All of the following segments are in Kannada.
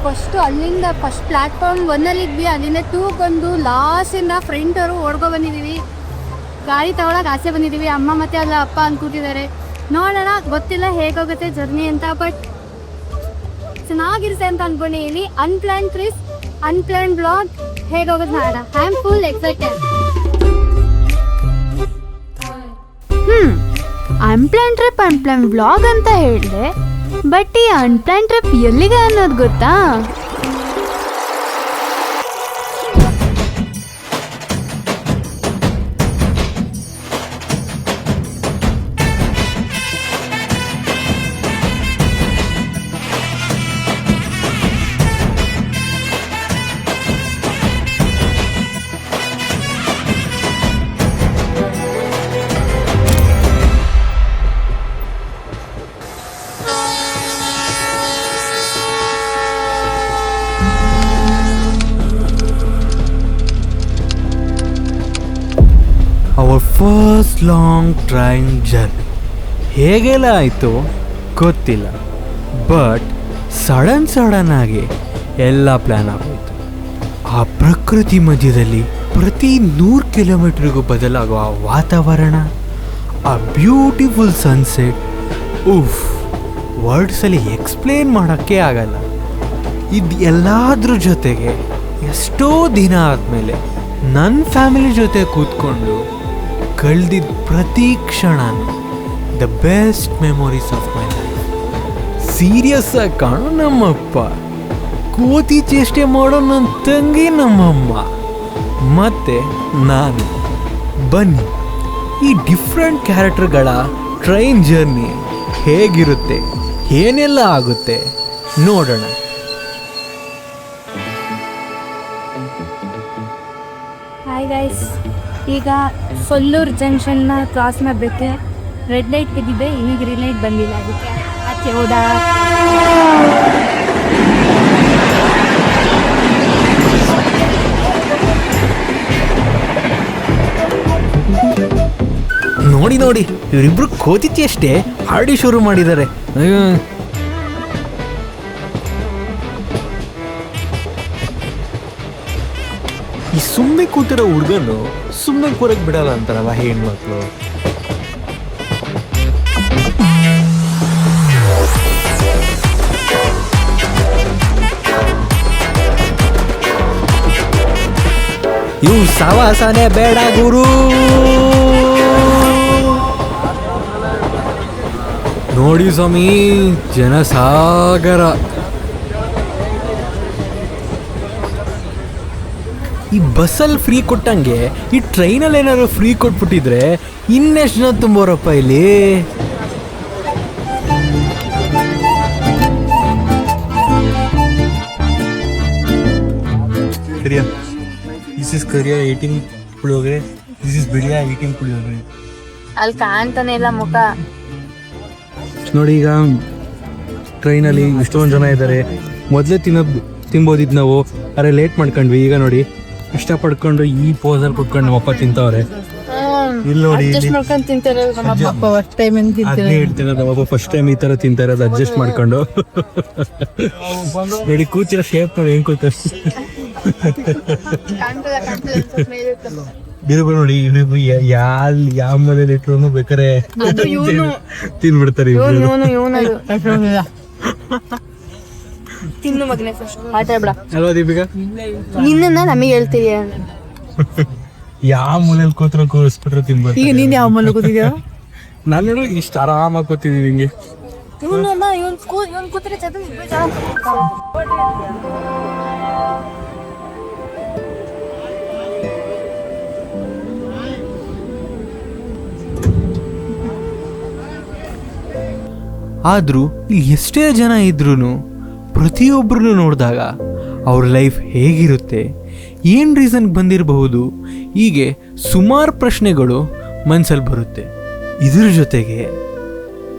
ಫಸ್ಟು ಅಲ್ಲಿಂದ ಫಸ್ಟ್ ಪ್ಲ್ಯಾಟ್ಫಾರ್ಮ್ 1 ಇದ್ವಿ, ಅಲ್ಲಿಂದ 2 ಬಂದು ಲಾಸ್ಟಿಂದ ಫ್ರಂಟವರು ಓಡ್ಕೊ ಬಂದಿದ್ದೀವಿ. ಗಾಡಿ ತಗೊಳಕ್ಕೆ ಆಸೆ ಬಂದಿದ್ದೀವಿ. ಅಮ್ಮ ಮತ್ತು ಅಲ್ಲ ಅಪ್ಪ ಅನ್ಕೂತಿದ್ದಾರೆ. ನೋಡೋಣ, ಗೊತ್ತಿಲ್ಲ ಹೇಗೋಗುತ್ತೆ ಜರ್ನಿ ಅಂತ, ಬಟ್ ಚೆನ್ನಾಗಿರುತ್ತೆ ಅಂತ ಅಂದ್ಕೊಂಡಿದ್ದೀನಿ. ಅನ್ಪ್ಲಾನ್ ಟ್ರಿಪ್, ಅನ್ಪ್ಲಾನ್ ಬ್ಲಾಗ್ ಹೇಗೋಗುತ್ತೆ ನೋಡೋಣ. I am full excited. Unplanned trip unplanned blog ಅಂತ ಹೇಳಿದೆ, ಬಟ್ ಈ ಅನ್ಪ್ಲಾನ್ ಟ್ರಿಪ್ ಎಲ್ಲಿಗೆ ಅನ್ನೋದು ಗೊತ್ತಾ? Our first long train journey ಹೇಗೆಲ್ಲ ಆಯಿತು ಗೊತ್ತಿಲ್ಲ, ಬಟ್ ಸಡನ್ ಆಗಿ ಎಲ್ಲ ಪ್ಲ್ಯಾನ್ ಆಗೋಯ್ತು. ಆ ಪ್ರಕೃತಿ ಮಧ್ಯದಲ್ಲಿ ಪ್ರತಿ 100 ಕಿಲೋಮೀಟ್ರಿಗೂ ಬದಲಾಗುವ ವಾತಾವರಣ, ಆ ಬ್ಯೂಟಿಫುಲ್ ಸನ್ಸೆಟ್, ವರ್ಡ್ಸಲ್ಲಿ ಎಕ್ಸ್ಪ್ಲೇನ್ ಮಾಡೋಕ್ಕೆ ಆಗಲ್ಲ. ಇದು ಎಲ್ಲದ್ರ ಜೊತೆಗೆ ಎಷ್ಟೋ ದಿನ ಆದಮೇಲೆ ನನ್ನ ಫ್ಯಾಮಿಲಿ ಜೊತೆ ಕೂತ್ಕೊಂಡು ಕಳೆದಿದ್ದ ಪ್ರತಿ ಕ್ಷಣನೂ the best memories of my life. Serious ಆಗಿ ಕಾಣೋ ನಮ್ಮಪ್ಪ, ಕೋತಿ ಚೇಷ್ಟೆ ಮಾಡೋ ನನ್ನ ತಂಗಿ ನಮ್ಮಮ್ಮ, ಮತ್ತು ನಾನು. ಬನ್ನಿ, ಈ ಡಿಫ್ರೆಂಟ್ ಕ್ಯಾರೆಕ್ಟರ್ಗಳ ಟ್ರೈನ್ ಜರ್ನಿ ಹೇಗಿರುತ್ತೆ, ಏನೆಲ್ಲ ಆಗುತ್ತೆ ನೋಡೋಣ. ಹಾಯ್ ಗೈಸ್, ಈಗ ಸೊಲ್ಲೂರು ಜಂಕ್ಷನ್ನ ಕ್ರಾಸ್ ಮಾಡಬೇಕು. ರೆಡ್ ಲೈಟ್ ಬಿದ್ದಿದೆ, ಈಗ ಗ್ರೀನ್ ಲೈಟ್ ಬಂದಿಲ್ಲ, ಅದಕ್ಕೆ ಆಚೆ ಹೋದ. ನೋಡಿ ಇವರಿಬ್ರು ಕೋತಿತಿ ಅಷ್ಟೇ ಆಡಿ ಶುರು ಮಾಡಿದ್ದಾರೆ. ಈ ಸುಮ್ಮನೆ ಕೂತಿರೋ ಹುಡುಗನು ಸುಮ್ಮನೆ ಕೂರಕ್ಕೆ ಬಿಡಲ್ಲ ಅಂತಾರಲ್ಲ ಹೆಣ್ಮಕ್ಳು. ಇವು ಸವಾಸನೆ ಬೇಡ ಗುರು. ನೋಡಿ ಸ್ವಾಮಿ, ಜನಸಾಗರ. ಈ ಬಸ್ಸಲ್ಲಿ ಫ್ರೀ ಕೊಟ್ಟಂಗೆ ಈ ಟ್ರೈನಲ್ಲಿ ಏನಾದ್ರು ಫ್ರೀ ಕೊಟ್ಬಿಟ್ಟಿದ್ರೆ ಇನ್ನೆಷ್ಟು ಜನ ತುಂಬೋರಪ್ಪ ಇಲ್ಲಿ. Kariya, this is Kariya 18 puliyogare, this is Bidiya 18 puliyogare. ಅಲ್ಲಿ ಕಾಣ್ತಾನೆ ಇಲ್ಲ ಮುಖ. ನೋಡಿ, ಈಗ ಟ್ರೈನಲ್ಲಿ ಇಷ್ಟೊಂದು ಜನ ಇದ್ದಾರೆ. ಮೊದಲೇ ತಿನ್ಬೋದಿದ್ದು ನಾವು, ಅರೆ ಲೇಟ್ ಮಾಡ್ಕೊಂಡ್ವಿ. ಈಗ ನೋಡಿ, ಇಷ್ಟಪಡ್ಕೊಂಡು ಈ ಪೋಸಲ್ಲಿ ಕುತ್ಕೊಂಡು ನಮ್ಮಪ್ಪ ತಿಂತವ್ರೆ. ಇಲ್ಲಿ ನೋಡಿ, ನಮ್ಮಪ್ಪ ಫಸ್ಟ್ ಟೈಮ್ ಈ ತರ ತಿಂತಾ ಇರೋದು, ಅಡ್ಜಸ್ಟ್ ಮಾಡ್ಕೊಂಡು. ನೋಡಿ ಕೂತಿರೋ ಶೇಪ್ ನೋಡಿ ಹೆಂಗ್ ಕೂತ. ಬಿರುಬ ನೋಡಿ, ಯಾವ ಮನೇಲಿ ಇಟ್ರು ಬೇಕಾರೆ ತಿನ್ಬಿಡ್ತಾರೆ. ತಿನ್ನು ಮಗನೇ, ಮಾತಾಡ್ಬೇಡ ಅಲ್ವಾ ದೀಪಿಕಾ? ನಿನ್ನ ನಮಗೆ ಹೇಳ್ತೀಯ. ಯಾವ ಮೂಲೆಯಲ್ಲಿ ಕೂತ್ರು ಕೂರಿಸ್ಬಿಟ್ರೆ ತಿನ್ಬೋದು. ಈಗ ನೀನ್ ಯಾವ ಮೂಲೆ ಕೂತಿದ್ಯಾ? ನಾನು ಇಷ್ಟು ಆರಾಮಾಗಿ ಕೂತಿದ್ದೀನಿ ಹಿಂಗೆ. ಇವನ್ ಕೂತ್ರೆ ಆದರೂ ಇಲ್ಲಿ ಎಷ್ಟೇ ಜನ ಇದ್ರೂ ಪ್ರತಿಯೊಬ್ಬರನ್ನು ನೋಡಿದಾಗ ಅವ್ರ ಲೈಫ್ ಹೇಗಿರುತ್ತೆ, ಏನು ರೀಸನ್ಗೆ ಬಂದಿರಬಹುದು, ಹೀಗೆ ಸುಮಾರು ಪ್ರಶ್ನೆಗಳು ಮನಸ್ಸಲ್ಲಿ ಬರುತ್ತೆ. ಇದ್ರ ಜೊತೆಗೆ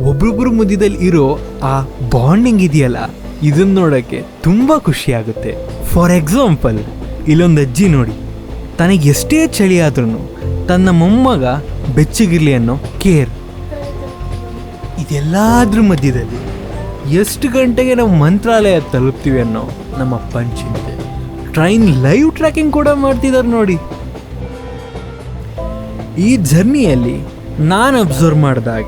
ಒಬ್ರೊಬ್ಬರ ಮಧ್ಯದಲ್ಲಿ ಇರೋ ಆ ಬಾಂಡಿಂಗ್ ಇದೆಯಲ್ಲ, ಇದನ್ನ ನೋಡೋಕ್ಕೆ ತುಂಬ ಖುಷಿಯಾಗುತ್ತೆ. ಫಾರ್ ಎಕ್ಸಾಂಪಲ್, ಇಲ್ಲೊಂದು ಅಜ್ಜಿ ನೋಡಿ, ತನಗೆ ಎಷ್ಟೇ ಚಳಿ ಆದ್ರೂ ತನ್ನ ಮೊಮ್ಮಗ ಬೆಚ್ಚಗಿರ್ಲಿ ಅನ್ನೋ ಕೇರ್. ಇದೆಲ್ಲದ್ರ ಮಧ್ಯದಲ್ಲಿ ಎಷ್ಟು ಗಂಟೆಗೆ ನಾವು ಮಂತ್ರಾಲಯ ತಲುಪ್ತೀವಿ ಅನ್ನೋ ನಮ್ಮ ಅಪ್ಪನ ಚಿಂತೆ. ಟ್ರೈನ್ ಲೈವ್ ಟ್ರ್ಯಾಕಿಂಗ್ ಕೂಡ ಮಾಡ್ತಿದ್ದಾರೆ ನೋಡಿ. ಈ ಜರ್ನಿಯಲ್ಲಿ ನಾನು ಅಬ್ಸರ್ವ್ ಮಾಡಿದಾಗ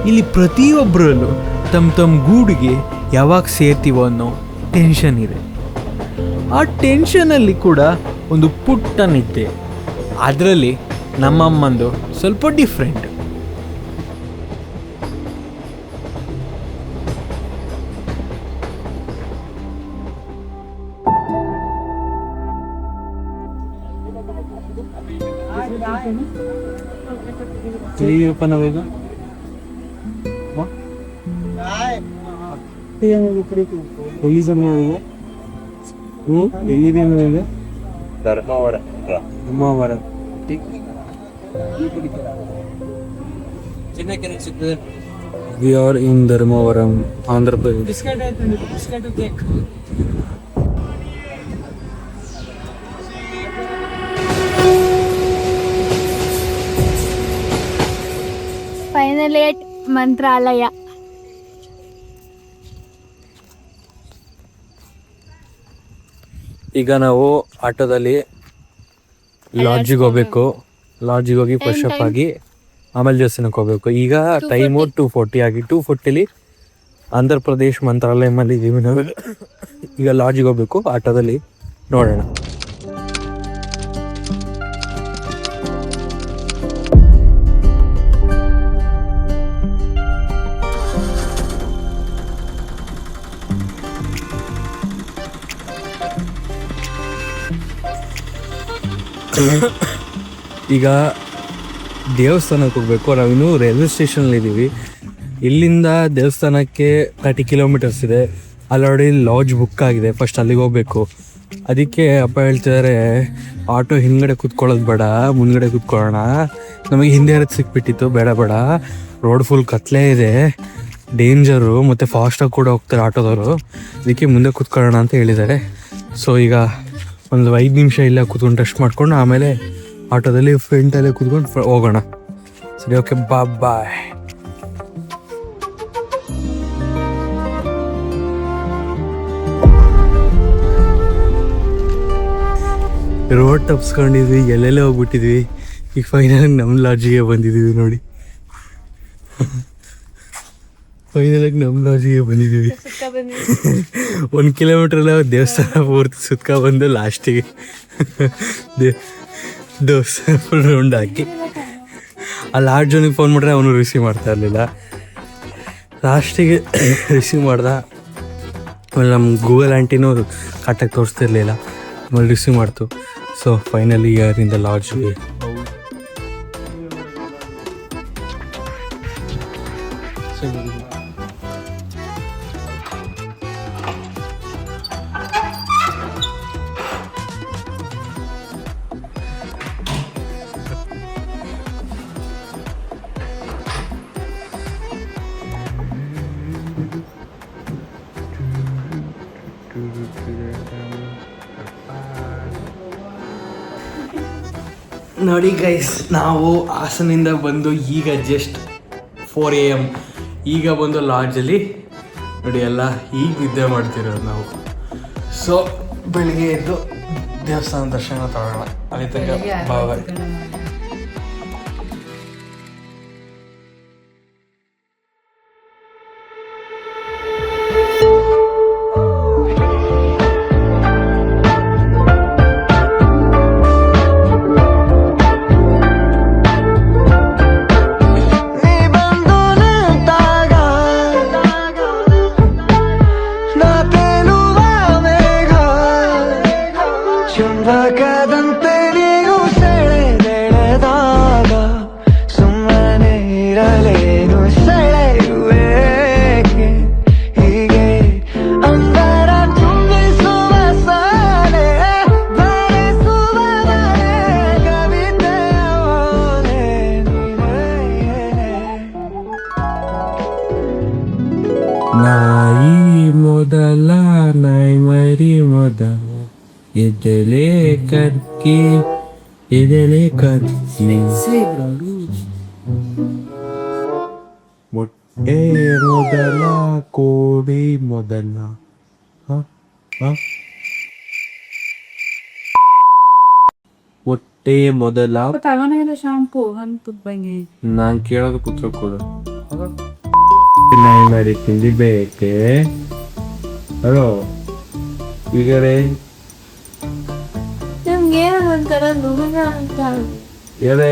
ಇಲ್ಲಿ ಪ್ರತಿಯೊಬ್ಬರಲ್ಲೂ ತಮ್ಮ ಗೂಡಿಗೆ ಯಾವಾಗ ಸೇರ್ತೀವೋ ಅನ್ನೋ ಟೆನ್ಷನ್ ಇದೆ. ಆ ಟೆನ್ಷನಲ್ಲಿ ಕೂಡ ಒಂದು ಪುಟ್ಟ ನಿದ್ದೆ. ಅದರಲ್ಲಿ ನಮ್ಮಮ್ಮಂದು ಸ್ವಲ್ಪ different. Dharmavara We are in Dharmavaram, Andhra Pradesh. Finally at Mantralayam. ಈಗ ನಾವು ಆಟೋದಲ್ಲಿ ಲಾಡ್ಜಿಗೆ ಹೋಗ್ಬೇಕು. ಲಾಡ್ಜಿಗೆ ಹೋಗಿ ಫ್ರೆಶ್ ಅಪ್ ಆಗಿ ಆಮೇಲೆ ದೇವಸ್ಥಾನಕ್ಕೆ ಹೋಗ್ಬೇಕು. ಈಗ ಟೈಮು 2:40 ಆಗಿ 2:40 ಆಂಧ್ರ ಪ್ರದೇಶ್ ಮಂತ್ರಾಲಯದಲ್ಲಿ ಇದ್ದೀವಿ ನಾವು. ಈಗ ಲಾಡ್ಜಿಗೆ ಹೋಗ್ಬೇಕು ಆಟೋದಲ್ಲಿ, ನೋಡೋಣ. ಈಗ ದೇವಸ್ಥಾನಕ್ಕೆ ಹೋಗ್ಬೇಕು. ನಾವಿನ್ನೂ ರೈಲ್ವೆ ಸ್ಟೇಷನಲ್ಲಿ ಇದ್ದೀವಿ. ಇಲ್ಲಿಂದ ದೇವಸ್ಥಾನಕ್ಕೆ 30 ಕಿಲೋಮೀಟರ್ಸ್ ಇದೆ. ಆಲ್ರೆಡಿ ಲಾಡ್ಜ್ ಬುಕ್ ಆಗಿದೆ. ಫಸ್ಟ್ ಅಲ್ಲಿಗೆ ಹೋಗ್ಬೇಕು. ಅದಕ್ಕೆ ಅಪ್ಪ ಹೇಳ್ತಿದ್ದಾರೆ, ಆಟೋ ಹಿಂದ್ಗಡೆ ಕೂತ್ಕೊಳ್ಳೋದು ಬೇಡ, ಮುಂದ್ಗಡೆ ಕೂತ್ಕೊಳ್ಳೋಣ. ನಮಗೆ ಹಿಂದೆ ಇರೋದು ಸಿಕ್ಬಿಟ್ಟಿತ್ತು, ಬೇಡ ರೋಡ್ ಫುಲ್ ಕತ್ಲೆ ಇದೆ, ಡೇಂಜರು, ಮತ್ತು ಫಾಸ್ಟಾಗಿ ಕೂಡ ಹೋಗ್ತಾರೆ ಆಟೋದವರು, ಅದಕ್ಕೆ ಮುಂದೆ ಕೂತ್ಕೊಳ್ಳೋಣ ಅಂತ ಹೇಳಿದ್ದಾರೆ. ಸೊ ಈಗ ಒಂದು 5 ನಿಮಿಷ ಇಲ್ಲ ಕೂತ್ಕೊಂಡು ರೆಸ್ಟ್ ಮಾಡ್ಕೊಂಡು ಆಮೇಲೆ ಆಟೋದಲ್ಲಿ ಫ್ರಂಟಲ್ಲೇ ಕೂತ್ಕೊಂಡು ಹೋಗೋಣ. ಸರಿ, ಓಕೆ, ಬಾಯ್. ರೋಡ್ ತಪ್ಸ್ಕೊಂಡಿದ್ವಿ, ಎಲ್ಲೆಲ್ಲೇ ಹೋಗ್ಬಿಟ್ಟಿದ್ವಿ. ಈಗ ಫೈನಲ್ ನಮ್ಮ ಲಾಡ್ಜಿಗೆ ಬಂದಿದ್ದೀವಿ ನೋಡಿ. ಫೈನಲಾಗಿ ನಮ್ಮ ಲಾಡ್ಜಿಗೆ ಬಂದಿದ್ದೀವಿ. 1 ಕಿಲೋಮೀಟ್ರೆಲ್ಲ ದೇವಸ್ಥಾನ ಪೂರ್ತಿ ಸುತ್ಕ ಬಂದು ಲಾಸ್ಟಿಗೆ ದೇವಸ್ಥಾನ ಫುಲ್ ರೌಂಡ್ ಹಾಕಿ ಆ ಲಾಡ್ಜನಿಗೆ ಫೋನ್ ಮಾಡಿದ್ರೆ ಅವನು ರಿಸೀವ್ ಮಾಡ್ತಾ ಇರಲಿಲ್ಲ. ಲಾಸ್ಟಿಗೆ ರಿಸೀವ್ ಮಾಡ್ದ. ಆಮೇಲೆ ನಮ್ಮ ಗೂಗಲ್ ಆಂಟಿನೂ ಕರೆಕ್ಟಾಗಿ ತೋರಿಸ್ತಿರ್ಲಿಲ್ಲ, ಆಮೇಲೆ ರಿಸೀವ್ ಮಾಡ್ತು. ಸೊ ಫೈನಲಿ ಯಾರಿಂದ ಲಾಡ್ಜ್ಗೆ ನೋಡಿ ಗೈಸ್, ನಾವು ಹಾಸನಿಂದ ಬಂದು ಈಗ ಜಸ್ಟ್ 4 AM ಈಗ ಬಂದು ಲಾಡ್ಜಲ್ಲಿ ನೋಡಿ ಎಲ್ಲ ಈಗ ನಿದ್ದೆ ಮಾಡ್ತಿರೋದು ನಾವು. ಸೊ ಬೆಳಿಗ್ಗೆ ಎದ್ದು ದೇವಸ್ಥಾನ ದರ್ಶನ ತಗೊಳ್ಳೋಣ. ಅಲ್ಲಿ ತನಕ ಬಾಯ್. ಚುಂಬಕದಂತೆ ನೀವು ಸೆಳೆದೆಳೆ ಮೊದಲ ನಾಯಿ ಮರಿ ಮೊದಲ ಎದೆಲೆ ಕರ್ಕಿ ಎದೆಲೆ ಕರ್ಕಿ ಮೊಟ್ಟೆ ಮೊದಲ ಕೋಡಿ ಮೊದಲ ಮೊಟ್ಟೆ ಮೊದಲ ಶಾಂಪೂ ಅಂತ ಬಂಗಿ ನಾನ್ ಕೇಳೋದು ಕೂತ್ರು ಕೊಡು ನಾಯಿ ಮರಿ ತಿಂದಿಬೇಕೆ ಹಲೋ ಈಗರೇ ನಮ್ಗೆ ಒಂಥರ ನುಗ್ಗ ಅಂತ ಎಲೆ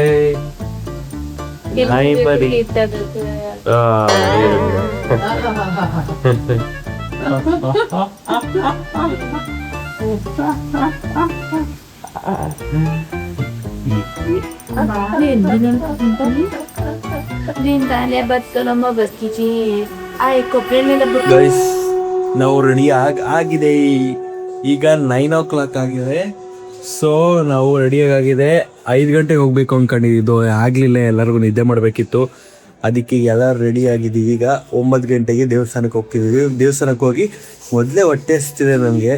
ನಾಯಿ ಮರಿ ಗೈಸ್ ನಾವು ರೆಡಿ ಆಗಿದೆ ಈಗ 9 ಆಗಿದೆ. ಸೊ ನಾವು ರೆಡಿಯಾಗಿದೆ 5 ಗಂಟೆಗೆ ಹೋಗ್ಬೇಕು ಅನ್ಕೊಂಡಿದ್ದು ಆಗ್ಲಿಲ್ಲ, ಎಲ್ಲರಿಗೂ ನಿದ್ದೆ ಮಾಡಬೇಕಿತ್ತು. ಅದಕ್ಕೆ ಎಲ್ಲರೂ ರೆಡಿ ಆಗಿದ್ದೀವಿ. ಈಗ 9 ಗಂಟೆಗೆ ದೇವಸ್ಥಾನಕ್ಕೆ ಹೋಗ್ತಿದ್ದೀವಿ. ದೇವಸ್ಥಾನಕ್ಕೆ ಹೋಗಿ ಮೊದಲೇ ಹೊಟ್ಟೆ ಹಸ್ತಿದೆ ನನಗೆ,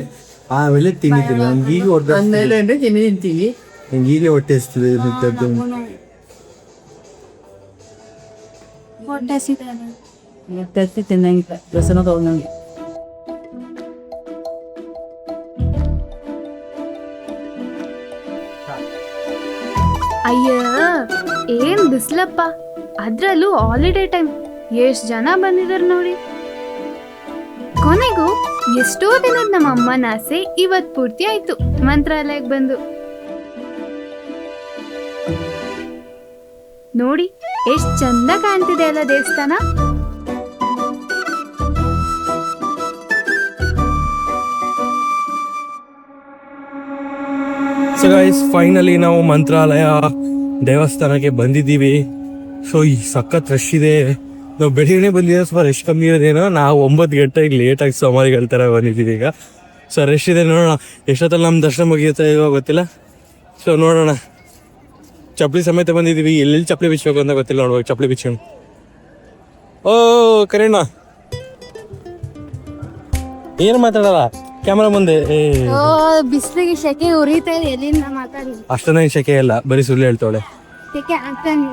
ಆಮೇಲೆ ತಿಂದಿದ್ದೀನಿ. ನಮ್ಗೆ ಈಗ ತಿಂತೀವಿ. ನಂಗೆ ಈಗಲೇ ಹೊಟ್ಟೆ ಹಸ್ತಿದೆ. ತಿನ್ನಂಗಿಲ್ಲ ರಸನ ತಗೊಂಡಂಗೆ. ಅಯ್ಯ ಏನ್ ಬಿಸ್ಲಪ್ಪ, ಅದ್ರಲ್ಲೂ ಹಾಲಿಡೇ ಟೈಮ್. ಎಷ್ಟ್ ಜನ ಬಂದಿದಾರ ನೋಡಿ. ಕೊನೆಗೂ ಎಷ್ಟೋ ದಿನದ ನಮ್ಮ ಅಮ್ಮನ ಆಸೆ ಇವತ್ ಪೂರ್ತಿ ಆಯ್ತು ಮಂತ್ರಾಲಯಕ್ಕೆ ಬಂದು. ನೋಡಿ ಎಷ್ಟ್ ಚಂದ ಕಾಣ್ತಿದೆ ಅಲ್ಲ ದೇವಸ್ಥಾನ. ಸೊ ಗೈಸ್ ಫೈನಲಿ ನಾವು ಮಂತ್ರಾಲಯ ದೇವಸ್ಥಾನಕ್ಕೆ ಬಂದಿದ್ದೀವಿ. ಸೊ ಈ ಸಖತ್ ರಶ್ ಇದೆ. ನಾವು ಬೆಳಿಗ್ಗೆ ಬಂದಿದ್ದೀವಿ, ಸ್ವಲ್ಪ ರಶ್ ಕಮ್ಮಿ ಇರೋದೇನೋ. ನಾವು 9 ಗಂಟೆಗೆ ಲೇಟಾಗಿ ಸೋಮಾರಿಗಳ ಥರ ಬಂದಿದ್ದೀವಿ ಈಗ. ಸೊ ರಶ್ ಇದೆ, ನೋಡೋಣ ಎಷ್ಟೊತ್ತಲ್ಲಿ ನಮ್ಮ ದರ್ಶನ ಮುಗಿಯುತ್ತೆ ಇವಾಗ ಗೊತ್ತಿಲ್ಲ. ಸೊ ನೋಡೋಣ, ಚಪ್ಪಲಿ ಸಮೇತ ಬಂದಿದ್ದೀವಿ. ಎಲ್ಲೆಲ್ಲಿ ಚಪ್ಪಲಿ ಬಿಚ್ಚಬೇಕು ಅಂತ ಗೊತ್ತಿಲ್ಲ, ನೋಡ್ಬೇಕು ಚಪ್ಪಲಿ ಬಿಚ್ಚೋಣ. ಓ ಕರೆಣ್ಣ ಏನು ಮಾತಾಡಲ್ಲ ಕ್ಯಾಮ್ರಾ ಮುಂದೆ. ಬಿಸಿಲಿಗೆ ಶೆಕೆ ಉರಿತಾ ಇದೆ, ಎಲ್ಲಿಂದ ಮಾತಾಡಿ ಅಷ್ಟೊಂದು ಶೆಕೆ ಇಲ್ಲ, ಬರೀ ಸುಳ್ಳು ಹೇಳ್ತಾಳೆ. ಶೆಕೆ ಆಗ್ತಾನೆ.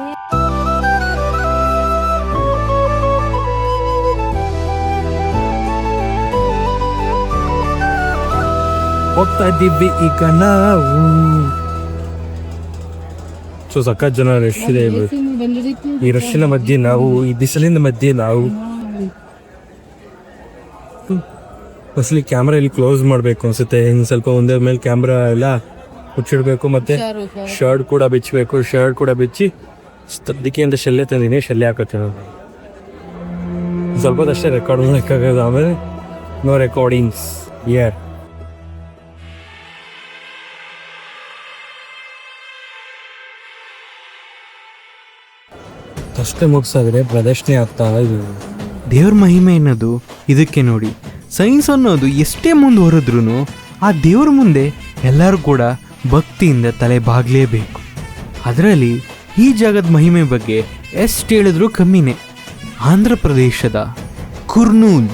ಹೋಗ್ತಾ ಇದ್ದೀವಿ ಈಗ ನಾವು. ಸೊ ಸಖತ್ ಜನ ರಶ್ ಇದೆ. ಈ ರಶ್ಶಿನ ಮಧ್ಯೆ ನಾವು, ಈ ಬಿಸಿಲಿನ ಮಧ್ಯೆ ನಾವು ಫಸ್ಟ್ಲಿ ಕ್ಯಾಮ್ರಾ ಇಲ್ಲಿ ಕ್ಲೋಸ್ ಮಾಡಬೇಕು ಅನ್ಸುತ್ತೆ. ಹಿಂಗೆ ಸ್ವಲ್ಪ ಒಂದೇ ಮೇಲೆ ಕ್ಯಾಮ್ರಾ ಎಲ್ಲ ಮುಚ್ಚಿಡ್ಬೇಕು. ಮತ್ತೆ ಶರ್ಟ್ ಕೂಡ ಬಿಚ್ಚಬೇಕು. ಶರ್ಟ್ ಕೂಡ ಬಿಚ್ಚಿ ಸದ್ಯಕ್ಕೆ ಅಂತ ಶಲ್ಯ ತಂದಿನಿ, ಶಲ್ಯ ಹಾಕೋತೀನಿ ನಾನು. ಸ್ವಲ್ಪ ಹೊತ್ತಷ್ಟೇ ರೆಕಾರ್ಡ್ ಮಾಡೋಕ್ಕಾಗೋದು, ಆಮೇಲೆ ನೋ ರೆಕಾರ್ಡಿಂಗ್ಸ್ ಯರ್. ಅಷ್ಟೇ ಮುಗಿಸಾದ್ರೆ ಪ್ರದರ್ಶನೆ ಆಗ್ತಾ ಇದು. ದೇವ್ರ ಮಹಿಮೆ ಅನ್ನೋದು ಇದಕ್ಕೆ ನೋಡಿ. ಸೈನ್ಸ್ ಅನ್ನೋದು ಎಷ್ಟೇ ಮುಂದುವರೆದ್ರೂ ಆ ದೇವ್ರ ಮುಂದೆ ಎಲ್ಲರೂ ಕೂಡ ಭಕ್ತಿಯಿಂದ ತಲೆ ಬಾಗಲೇಬೇಕು. ಅದರಲ್ಲಿ ಈ ಜಾಗದ ಮಹಿಮೆ ಬಗ್ಗೆ ಎಷ್ಟು ಹೇಳಿದ್ರೂ ಕಮ್ಮಿನೇ. ಆಂಧ್ರ ಪ್ರದೇಶದ ಕುರ್ನೂಲ್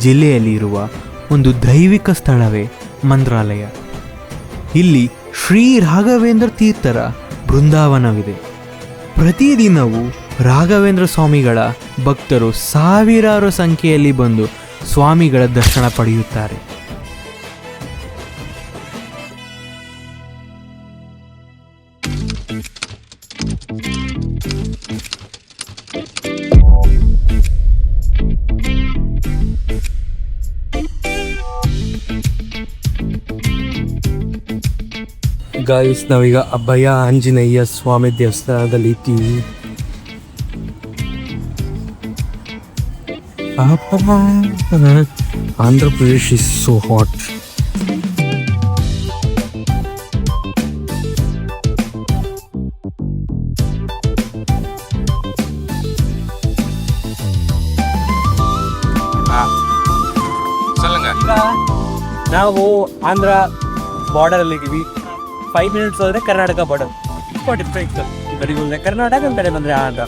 ಜಿಲ್ಲೆಯಲ್ಲಿ ಇರುವ ಒಂದು ದೈವಿಕ ಸ್ಥಳವೇ ಮಂತ್ರಾಲಯ. ಇಲ್ಲಿ ಶ್ರೀ ರಾಘವೇಂದ್ರ ತೀರ್ಥರ ಬೃಂದಾವನವಿದೆ. ಪ್ರತಿದಿನವೂ ರಾಘವೇಂದ್ರ ಸ್ವಾಮಿಗಳ ಭಕ್ತರು ಸಾವಿರಾರು ಸಂಖ್ಯೆಯಲ್ಲಿ ಬಂದು ಸ್ವಾಮಿಗಳ ದರ್ಶನ ಪಡೆಯುತ್ತಾರೆ. ಗಾಯ್ಸ್ ನಾವೀಗ ಅಭಯ ಆಂಜನೇಯ ಸ್ವಾಮಿ ದೇವಸ್ಥಾನದಲ್ಲಿ ಇದ್ದೀವಿ. Andhra Pradesh is so hot. ನಾವು ಆಂಧ್ರ ಬಾರ್ಡರ್ ಅಲ್ಲಿ ಇದ್ದೀವಿ. 5 ಮಿನಿಟ್ಸ್ ಹೋದ್ರೆ ಕರ್ನಾಟಕ ಬಾರ್ಡರ್. ಡಿಫ್ರೆನ್ಸ್ ಈ ಕಡೆ ಬಂದ್ರೆ ಕರ್ನಾಟಕ, ಈ ಕಡೆ ಬಂದ್ರೆ ಆಂಧ್ರ.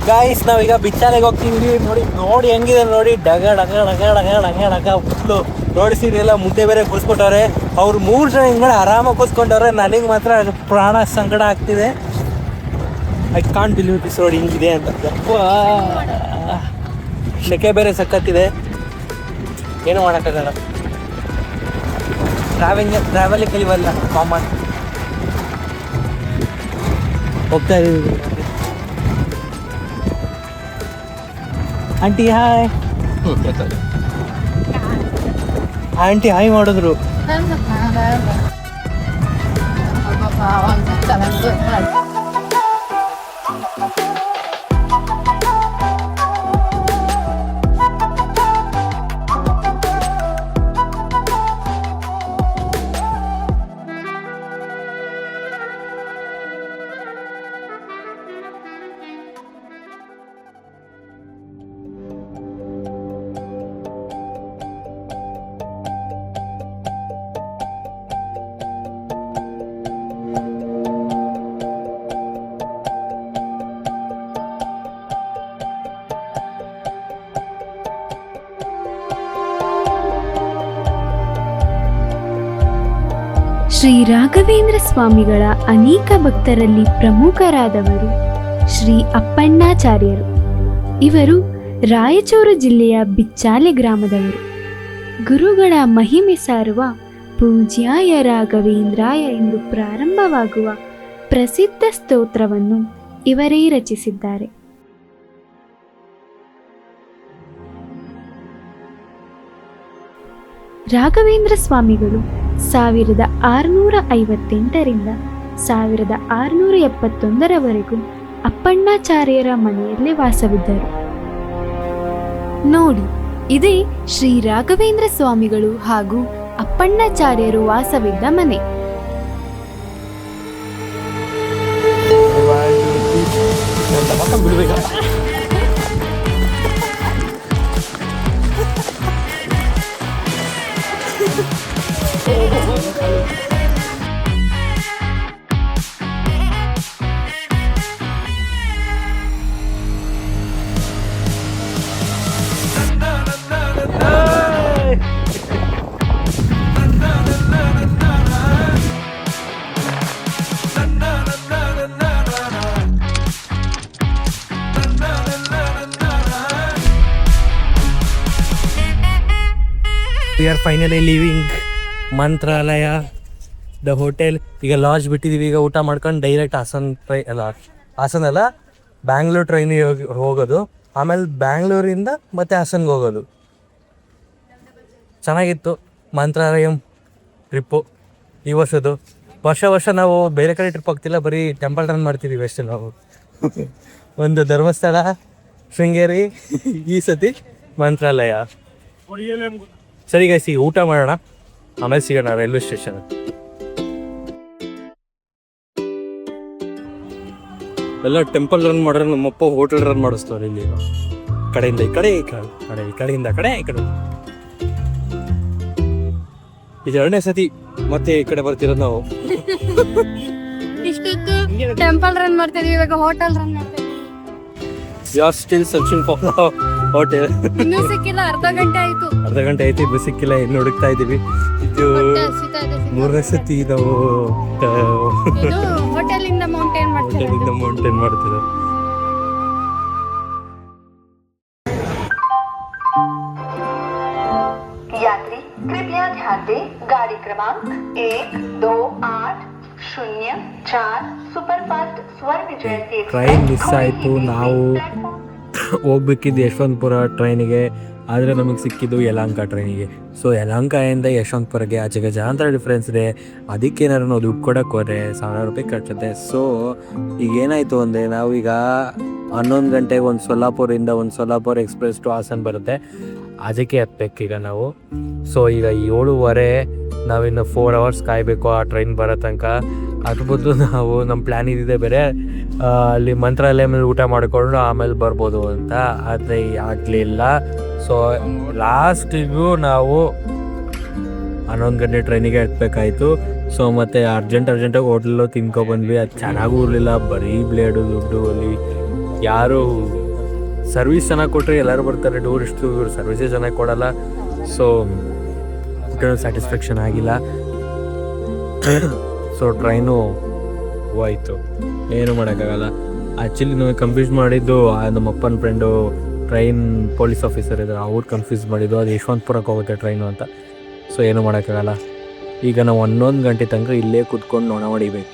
ಗಾಯ್ಸ್ ನಾವೀಗ ಬಿಚ್ಚಾಲೆಗೆ ಹೋಗ್ತಿದ್ವಿ. ನೋಡಿ ಹೆಂಗಿದೆ ನೋಡಿ, ಡಗ ಡಗ ಡಗ ಡಗ ಡಗ ಡಗ ಫುಲ್ಲು ನೋಡಿಸಿರಿ ಎಲ್ಲ. ಮುದ್ದೆ ಬೇರೆ ಕೂರಿಸ್ಕೊಟ್ಟವ್ರೆ. ಅವ್ರು 3 ಜನ ಹಿಂದ್ಗಡೆ ಆರಾಮಾಗಿ ಕೂರಿಸ್ಕೊಂಡವ್ರೆ. ನನಗೆ ಮಾತ್ರ ಪ್ರಾಣ ಸಂಕಟ ಆಗ್ತಿದೆ. I can't believe this road ಹಿಂಗಿದೆ ಅಂತ. ಸೆಕೆ ಬೇರೆ ಸಕ್ಕತ್ತಿದೆ, ಏನು ಮಾಡೋಕ್ಕಾಗಲ್ಲ. ಟ್ರಾವೆಲಿಂಗ್ ಕಲಿವಲ್ಲ, ಕಾಮನ್ ಹೋಗ್ತಾ ಇದೀವಿ. Aunty hi. ಆಂಟಿ ಹಾಯ್ ಮಾಡಿದ್ರು. ಶ್ರೀ ರಾಘವೇಂದ್ರ ಸ್ವಾಮಿಗಳ ಅನೇಕ ಭಕ್ತರಲ್ಲಿ ಪ್ರಮುಖರಾದವರು ಶ್ರೀ ಅಪ್ಪಣ್ಣಾಚಾರ್ಯರು. ಇವರು ರಾಯಚೂರು ಜಿಲ್ಲೆಯ ಬಿಚ್ಚಾಲೆ ಗ್ರಾಮದವರು. ಗುರುಗಳ ಮಹಿಮೆ ಸಾರುವ ಪೂಜ್ಯಾಯ ರಾಘವೇಂದ್ರಾಯ ಎಂದು ಪ್ರಾರಂಭವಾಗುವ ಪ್ರಸಿದ್ಧ ಸ್ತೋತ್ರವನ್ನು ಇವರೇ ರಚಿಸಿದ್ದಾರೆ. ರಾಘವೇಂದ್ರ ಸ್ವಾಮಿಗಳು 1658ರಿಂದ 1671ರವರೆಗೂ ಅಪ್ಪಣ್ಣಾಚಾರ್ಯರ ಮನೆಯಲ್ಲೇ ವಾಸವಿದ್ದರು. ನೋಡಿ, ಇದೇ ಶ್ರೀ ರಾಘವೇಂದ್ರ ಸ್ವಾಮಿಗಳು ಹಾಗೂ ಅಪ್ಪಣ್ಣಾಚಾರ್ಯರು ವಾಸವಿದ್ದ ಮನೆ. We are finally leaving Mantralaya the hotel. ಈಗ ಲಾಡ್ಜ್ ಬಿಟ್ಟಿದ್ದೀವಿ. ಈಗ ಊಟ ಮಾಡ್ಕೊಂಡು ಡೈರೆಕ್ಟ್ ಹಾಸನ ಅಲ್ಲ ಬ್ಯಾಂಗ್ಳೂರ್ ಟ್ರೈನಿಗೆ ಹೋಗೋದು. ಆಮೇಲೆ ಬ್ಯಾಂಗ್ಳೂರಿಂದ ಮತ್ತೆ ಹಾಸನ್ಗೆ ಹೋಗೋದು. ಚೆನ್ನಾಗಿತ್ತು ಮಂತ್ರಾಲಯಂ ಟ್ರಿಪ್ಪು ಈ ವರ್ಷದ್ದು. ವರ್ಷ ನಾವು ಬೇರೆ ಕಡೆ ಟ್ರಿಪ್ ಹೋಗ್ತಿಲ್ಲ, ಬರೀ ಟೆಂಪಲ್ ರನ್ ಮಾಡ್ತಿದ್ದೀವಿ ಅಷ್ಟೇ ನಾವು. ಒಂದು ಧರ್ಮಸ್ಥಳ, ಶೃಂಗೇರಿ, ಈ ಸತಿ ಮಂತ್ರಾಲಯ. ಸರಿ ಗೈಸ್, ಈಗ ಊಟ ಮಾಡೋಣ, ಆಮೇಲೆ ಸಿಗೋಣ ರೈಲ್ವೆ ಸ್ಟೇಷನ್. ಎಲ್ಲ ಟೆಂಪಲ್ ರನ್ ಮಾಡ್ರೆ ನಮ್ಮಪ್ಪ ಹೋಟೆಲ್ ರನ್ ಮಾಡಿಸ್ತಾರೆ ಇಲ್ಲಿ. ಕಡೆಯಿಂದ ಈ ಕಡೆ, ಕಡೆಯಿಂದ ಕಡೆ, ಈ ಕಡೆ. ಇದು 2ನೇ ಸತಿ ಮತ್ತೆ ಈ ಕಡೆ ಬರ್ತಿರೋದು ನಾವು. ಇಷ್ಟೊತ್ತು ಟೆಂಪಲ್ ರನ್ ಮಾಡ್ತಾ ಇದೀವಿ, ಇವಾಗ ಹೋಟೆಲ್ ರನ್ ಮಾಡ್ತಾ ಇದೀವಿ. You are still searching for hotel. ಇನ್ನೂ ಸಿಕ್ಕಿಲ್ಲ, ಅರ್ಧ ಗಂಟೆ ಆಯ್ತು. ಇನ್ನು ಸಿಕ್ಕಿಲ್ಲ, ಇನ್ನು ಹುಡುಕ್ತಾ ಇದ್ದೀವಿ. ಇದು ಹೊಟ್ಟೆ ಹಸಿತಾ ಇದೆ. 3ನೇ ಸತಿ ನಾವು ಇದು ಹೋಟೆಲ್ ಇಂದ ಮೌಂಟೇನ್ ಮಾಡ್ತೀವಿ. ಮೌಂಟೇನ್ ಮಾಡ್ತೀವಿ. यात्री कृपया ध्यान दें, गाड़ी क्रमांक 128004 सुपरफास्ट स्वर्ण जयंती ಟ್ರೈನ್ ಮಿಸ್ ಆಯಿತು. ನಾವು ಹೋಗ್ಬೇಕಿದ್ದು ಯಶವಂತಪುರ ಟ್ರೈನಿಗೆ, ಆದರೆ ನಮಗೆ ಸಿಕ್ಕಿದ್ದು ಯಲಹಂಕ ಟ್ರೈನಿಗೆ. ಸೊ ಯಲಹಂಕದಿಂದ ಯಶವಂತಪುರಗೆ ಅಜಗಜಾಂತರ ಡಿಫ್ರೆನ್ಸ್ ಇದೆ. ಅದಕ್ಕೇನಾದ್ರು ನಾವು ದುಡ್ಡು ಕೊಡೋಕೆ ಹೋದರೆ 1000 ರೂಪಾಯಿ ಖರ್ಚುತ್ತೆ. ಸೊ ಈಗ ಏನಾಯಿತು ಅಂದರೆ, ನಾವೀಗ 11 ಗಂಟೆಗೆ ಒಂದು ಸೊಲ್ಲಾಪುರ ಎಕ್ಸ್ಪ್ರೆಸ್ ಟು ಹಾಸನ್ ಬರುತ್ತೆ, ಅದಕ್ಕೆ ಹತ್ಬೇಕೀಗ ನಾವು. ಸೊ ಈಗ 7:15 ನಾವಿನ್ನು 4 ಅವರ್ಸ್ ಕಾಯಬೇಕು ಆ ಟ್ರೈನ್ ಬರೋ ತನಕ. ಅದ್ರ ಬದಲು ನಾವು ನಮ್ಮ ಪ್ಲ್ಯಾನ್ ಇದ್ದಿದೆ ಬೇರೆ, ಅಲ್ಲಿ ಮಂತ್ರಾಲಯ ಮೇಲೆ ಊಟ ಮಾಡಿಕೊಂಡು ಆಮೇಲೆ ಬರ್ಬೋದು ಅಂತ, ಆದರೆ ಆಗಲಿಲ್ಲ. ಸೊ ಲಾಸ್ಟಿಗೂ ನಾವು 11 ಗಂಟೆ ಟ್ರೈನಿಗೆ ಹತ್ಬೇಕಾಯಿತು. ಸೊ ಮತ್ತು ಅರ್ಜೆಂಟಾಗಿ ಹೋಟ್ಲಲ್ಲೂ ತಿನ್ಕೊಬಂದ್ವಿ. ಅದು ಚೆನ್ನಾಗೂ ಇರಲಿಲ್ಲ, ಬರೀ ಬ್ಲೇಡು ದುಡ್ಡು. ಅಲ್ಲಿ ಯಾರು ಸರ್ವಿಸ್ ಚೆನ್ನಾಗಿ ಕೊಟ್ಟರೆ ಎಲ್ಲರೂ ಬರ್ತಾರೆ ಟೂರಿಸ್ಟು, ಇವರು ಸರ್ವಿಸೇ ಚೆನ್ನಾಗಿ ಕೊಡಲ್ಲ. ಸೊ ಸ್ಯಾಟಿಸ್ಫ್ಯಾಕ್ಷನ್ ಆಗಿಲ್ಲ. ಸೊ ಟ್ರೈನು ಹೋಯ್ತು, ಏನು ಮಾಡೋಕ್ಕಾಗಲ್ಲ. ಆ್ಯಕ್ಚುಲಿ ನಾವು ಕನ್ಫ್ಯೂಸ್ ಮಾಡಿದ್ದು ನಮ್ಮ ಅಪ್ಪನ ಫ್ರೆಂಡು ಟ್ರೈನ್ ಪೊಲೀಸ್ ಆಫೀಸರ್ ಇದ್ದಾರೆ, ಅವ್ರು ಕನ್ಫ್ಯೂಸ್ ಮಾಡಿದ್ದು ಅದು ಯಶವಂತಪುರಕ್ಕೆ ಹೋಗುತ್ತೆ ಟ್ರೈನು ಅಂತ. ಸೊ ಏನು ಮಾಡೋಕ್ಕಾಗಲ್ಲ. ಈಗ ನಾವು 11 ಗಂಟೆ ತನಕ ಇಲ್ಲೇ ಕೂತ್ಕೊಂಡು ನೊಣ ಹೊಡಿಬೇಕು.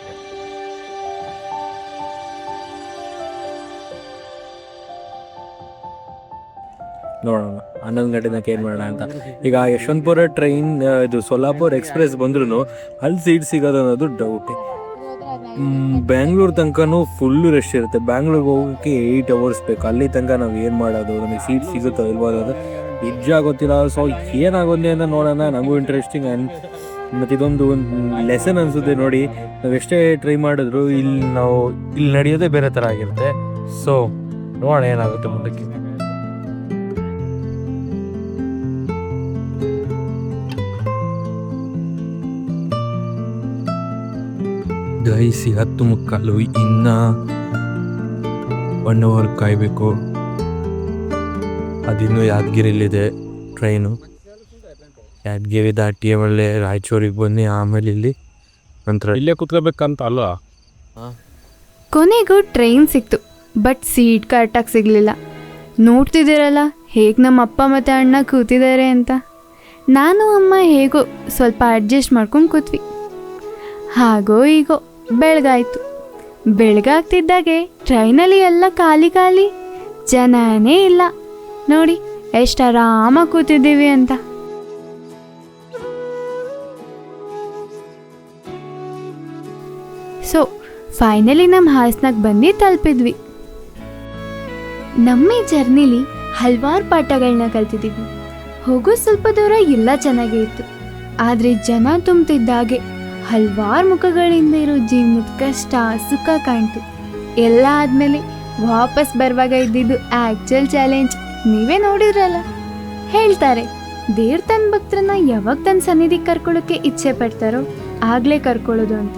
ನೋಡೋಣ 11 ಗಂಟೆ ತನಕ ಏನು ಮಾಡೋಣ ಅಂತ. ಈಗ ಯಶವಂತಪುರ ಟ್ರೈನ್ ಇದು ಸೋಲಾಪುರ್ ಎಕ್ಸ್ಪ್ರೆಸ್ ಬಂದ್ರೂ ಅಲ್ಲಿ ಸೀಟ್ ಸಿಗೋದು ಅನ್ನೋದು ಡೌಟೇ. ಬ್ಯಾಂಗ್ಳೂರ್ ತನಕನೂ ಫುಲ್ಲು ರಶ್ ಇರುತ್ತೆ. ಬ್ಯಾಂಗ್ಳೂರ್ಗೆ ಹೋಗೋಕ್ಕೆ 8 ಅವರ್ಸ್ ಬೇಕು. ಅಲ್ಲಿ ತನಕ ನಾವು ಏನು ಮಾಡೋದು, ನಮಗೆ ಸೀಟ್ ಸಿಗುತ್ತೋ ಇಲ್ವೋ ಅನ್ನೋದು ನಿಜ ಗೊತ್ತಿಲ್ಲ. ಸೊ ಏನಾಗೋದೇ ಅಂತ ನೋಡೋಣ, ನಮಗೂ ಇಂಟ್ರೆಸ್ಟಿಂಗ್. ಮತ್ತು ಇದೊಂದು ಲೆಸನ್ ಅನಿಸುತ್ತೆ ನೋಡಿ, ನಾವು ಎಷ್ಟೇ ಟ್ರೈ ಮಾಡಿದ್ರು ಇಲ್ಲಿ ನಡೆಯೋದೇ ಬೇರೆ ಥರ ಆಗಿರುತ್ತೆ. ಸೊ ನೋಡೋಣ ಏನಾಗುತ್ತೆ ಮುಂದಕ್ಕೆ. ಗೈಸಿ 10:15, ಇನ್ನು 1 ಅವರ್ ಕಾಯಬೇಕು. ಅದಿನ್ನೂ ಯಾದಗಿರಿಲಿದೆ ಟ್ರೈನು. ಯಾದಗಿರಿ ದಾಟಿ ಆಮೇಲೆ ರಾಯಚೂರಿಗೆ ಬಂದು ಆಮೇಲೆ ಇಲ್ಲಿ ನಂತರ ಇಲ್ಲೇ ಕೂತ್ಕೋಬೇಕಂತ ಅಲ್ವಾ. ಕೊನೆಗೂ ಟ್ರೈನ್ ಸಿಕ್ತು, ಬಟ್ ಸೀಟ್ ಕರೆಕ್ಟಾಗಿ ಸಿಗಲಿಲ್ಲ. ನೋಡ್ತಿದ್ದೀರಲ್ಲ ಹೇಗೆ ನಮ್ಮ ಅಪ್ಪ ಮತ್ತು ಅಣ್ಣ ಕೂತಿದ್ದಾರೆ ಅಂತ. ನಾನು ಅಮ್ಮ ಹೇಗೋ ಸ್ವಲ್ಪ ಅಡ್ಜಸ್ಟ್ ಮಾಡ್ಕೊಂಡು ಕೂತ್ವಿ. ಹಾಗೋ ಈಗೋ ಬೆಳಗಾಯಿತು. ಬೆಳಗಾಗ್ತಿದ್ದಾಗೆ ಟ್ರೈನಲ್ಲಿ ಎಲ್ಲ ಖಾಲಿ ಖಾಲಿ, ಜನನೇ ಇಲ್ಲ. ನೋಡಿ ಎಷ್ಟು ಆರಾಮಾಗಿ ಕೂತಿದ್ದೀವಿ ಅಂತ. ಸೊ ಫೈನಲಿ ನಮ್ಮ ಹಾಸನಕ್ಕೆ ಬಂದು ತಲುಪಿದ್ವಿ. ನಮ್ಮ ಈ ಜರ್ನಿಲಿ ಹಲವಾರು ಪಾಠಗಳನ್ನ ಕಲ್ತಿದ್ದೀವಿ. ಹೋಗೋ ಸ್ವಲ್ಪ ದೂರ ಎಲ್ಲ ಚೆನ್ನಾಗೇ ಇತ್ತು, ಆದರೆ ಜನ ತುಂಬ್ತಿದ್ದಾಗೆ ಹಲವಾರು ಮುಖಗಳಿಂದ ಇರೋ ಜೀವನದ ಕಷ್ಟ ಸುಖ ಕಾಣ್ತು. ಎಲ್ಲ ಆದಮೇಲೆ ವಾಪಸ್ ಬರುವಾಗ ಇದ್ದಿದ್ದು ಆ್ಯಕ್ಚುಯಲ್ ಚಾಲೆಂಜ್ ನೀವೇ ನೋಡಿದ್ರಲ್ಲ. ಹೇಳ್ತಾರೆ ದೇವ್ರ ತನ್ನ ಭಕ್ತರನ್ನ ಯಾವಾಗ ತನ್ನ ಸನ್ನಿಧಿಗೆ ಕರ್ಕೊಳ್ಳೋಕ್ಕೆ ಇಚ್ಛೆ ಪಡ್ತಾರೋ ಆಗಲೇ ಕರ್ಕೊಳ್ಳೋದು ಅಂತ.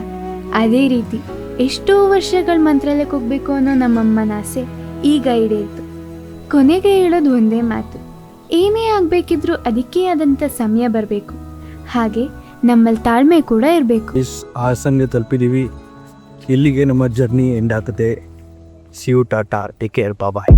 ಅದೇ ರೀತಿ ಎಷ್ಟೋ ವರ್ಷಗಳ ಮಂತ್ರಾಲಯಕ್ಕೆ ಹೋಗ್ಬೇಕು ಅನ್ನೋ ನಮ್ಮಮ್ಮನ ಆಸೆ ಈಗ ಈಡೇರಿತು. ಕೊನೆಗೆ ಹೇಳೋದು ಒಂದೇ ಮಾತು, ಏನೇ ಆಗಬೇಕಿದ್ರೂ ಅದಕ್ಕೆ ಆದಂಥ ಸಮಯ ಬರಬೇಕು. ಹಾಗೆ ನಮ್ಮಲ್ಲಿ ತಾಳ್ಮೆ ಕೂಡ ಇರಬೇಕು. ಹಾಸನ್ಗೆ ತಲುಪಿದ್ದೀವಿ. ಇಲ್ಲಿಗೆ ನಮ್ಮ ಜರ್ನಿ ಎಂಡ್ ಆಗುತ್ತೆ. See you, tata, take care, bye.